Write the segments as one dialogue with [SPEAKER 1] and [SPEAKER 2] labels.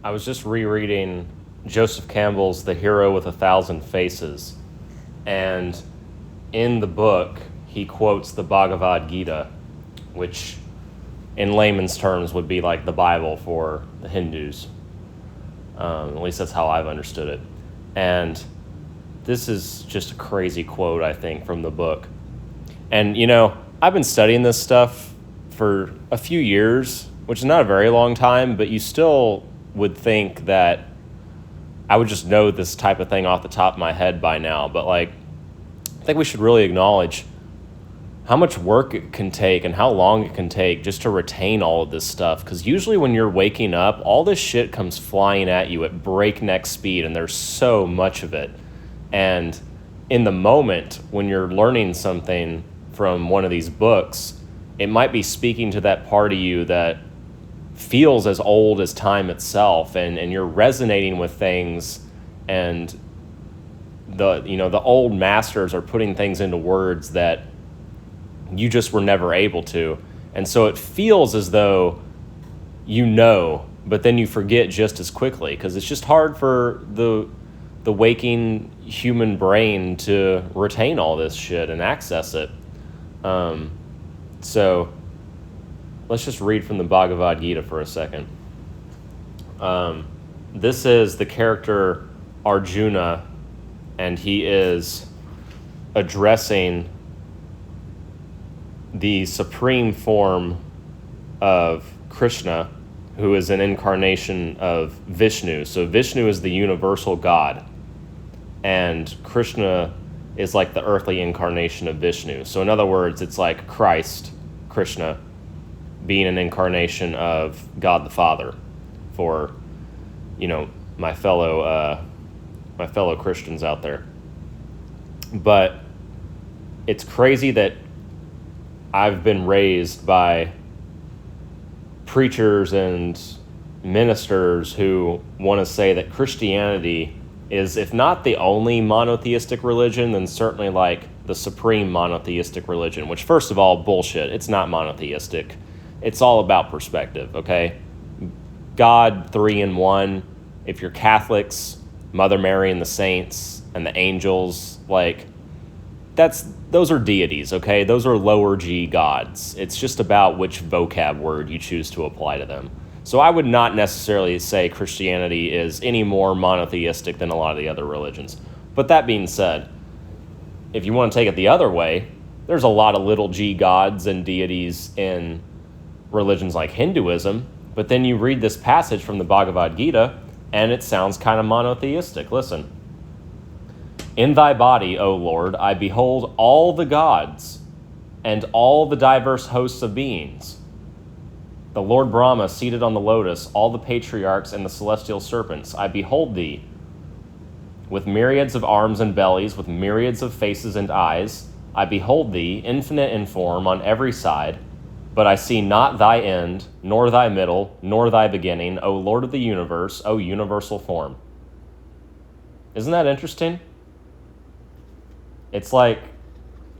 [SPEAKER 1] I was just rereading Joseph Campbell's The Hero with a Thousand Faces, and in the book, he quotes the Bhagavad Gita, which in layman's terms would be like the Bible for the Hindus. At least that's how I've understood it. And this is just a crazy quote, I think, from the book. And, I've been studying this stuff for a few years, which is not a very long time, but you still would think that I would just know this type of thing off the top of my head by now. But, I think we should really acknowledge how much work it can take and how long it can take just to retain all of this stuff. Because usually when you're waking up, all this shit comes flying at you at breakneck speed, and there's so much of it. And in the moment when you're learning something from one of these books, it might be speaking to that part of you that feels as old as time itself, and you're resonating with things, and the old masters are putting things into words that you just were never able to. And so it feels as though but then you forget just as quickly, because it's just hard for the waking human brain to retain all this shit and access it. So let's just read from the Bhagavad Gita for a second. This is the character Arjuna, and he is addressing the supreme form of Krishna, who is an incarnation of Vishnu. So Vishnu is the universal God, and Krishna is like the earthly incarnation of Vishnu. So in other words, it's like Christ, Krishna, being an incarnation of God the Father for, my fellow Christians out there. But it's crazy that I've been raised by preachers and ministers who want to say that Christianity is, if not the only monotheistic religion, then certainly like the supreme monotheistic religion, which, first of all, bullshit. It's not monotheistic. It's all about perspective, okay? God, 3 in 1. If you're Catholics, Mother Mary and the saints and the angels, those are deities, okay? Those are lower G gods. It's just about which vocab word you choose to apply to them. So I would not necessarily say Christianity is any more monotheistic than a lot of the other religions. But that being said, if you want to take it the other way, there's a lot of little g gods and deities in religions like Hinduism, but then you read this passage from the Bhagavad Gita, and it sounds kind of monotheistic. Listen. In thy body, O Lord, I behold all the gods and all the diverse hosts of beings. The Lord Brahma seated on the lotus, all the patriarchs and the celestial serpents. I behold thee with myriads of arms and bellies, with myriads of faces and eyes. I behold thee, infinite in form on every side, but I see not thy end, nor thy middle, nor thy beginning, O Lord of the universe, O universal form. Isn't that interesting? It's like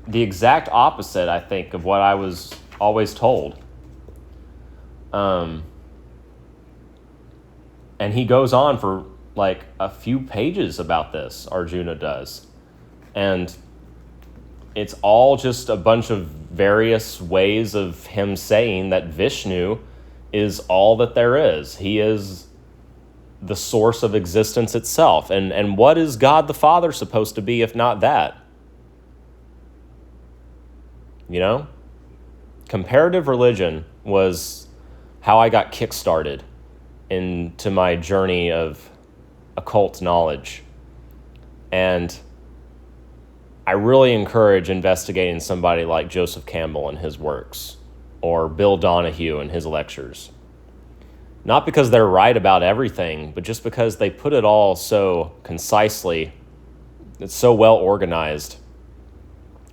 [SPEAKER 1] the exact opposite, I think, of what I was always told. And he goes on for a few pages about this, Arjuna does. And it's all just a bunch of various ways of him saying that Vishnu is all that there is. He is the source of existence itself. And what is God the Father supposed to be if not that? Comparative religion was how I got kickstarted into my journey of occult knowledge. And I really encourage investigating somebody like Joseph Campbell and his works, or Bill Donahue and his lectures. Not because they're right about everything, but just because they put it all so concisely. It's so well organized.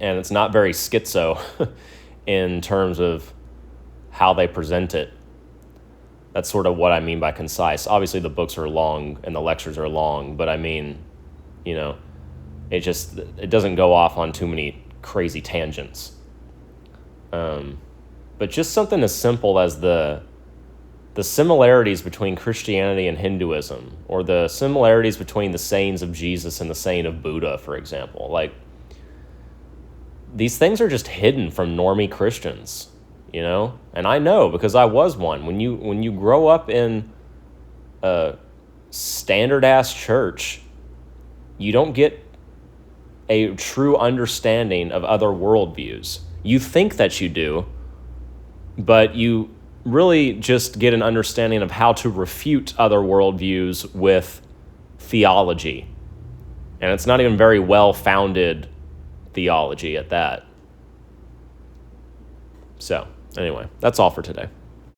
[SPEAKER 1] And it's not very schizo in terms of how they present it. That's sort of what I mean by concise. Obviously, the books are long and the lectures are long, but I mean, it doesn't go off on too many crazy tangents. But just something as simple as the the similarities between Christianity and Hinduism, or the similarities between the sayings of Jesus and the saying of Buddha, for example. Like, these things are just hidden from normie Christians, you know? And I know, because I was one. When you grow up in a standard-ass church, you don't get a true understanding of other worldviews. You think that you do, but you really just get an understanding of how to refute other worldviews with theology. And it's not even very well-founded theology at that. So, anyway, that's all for today.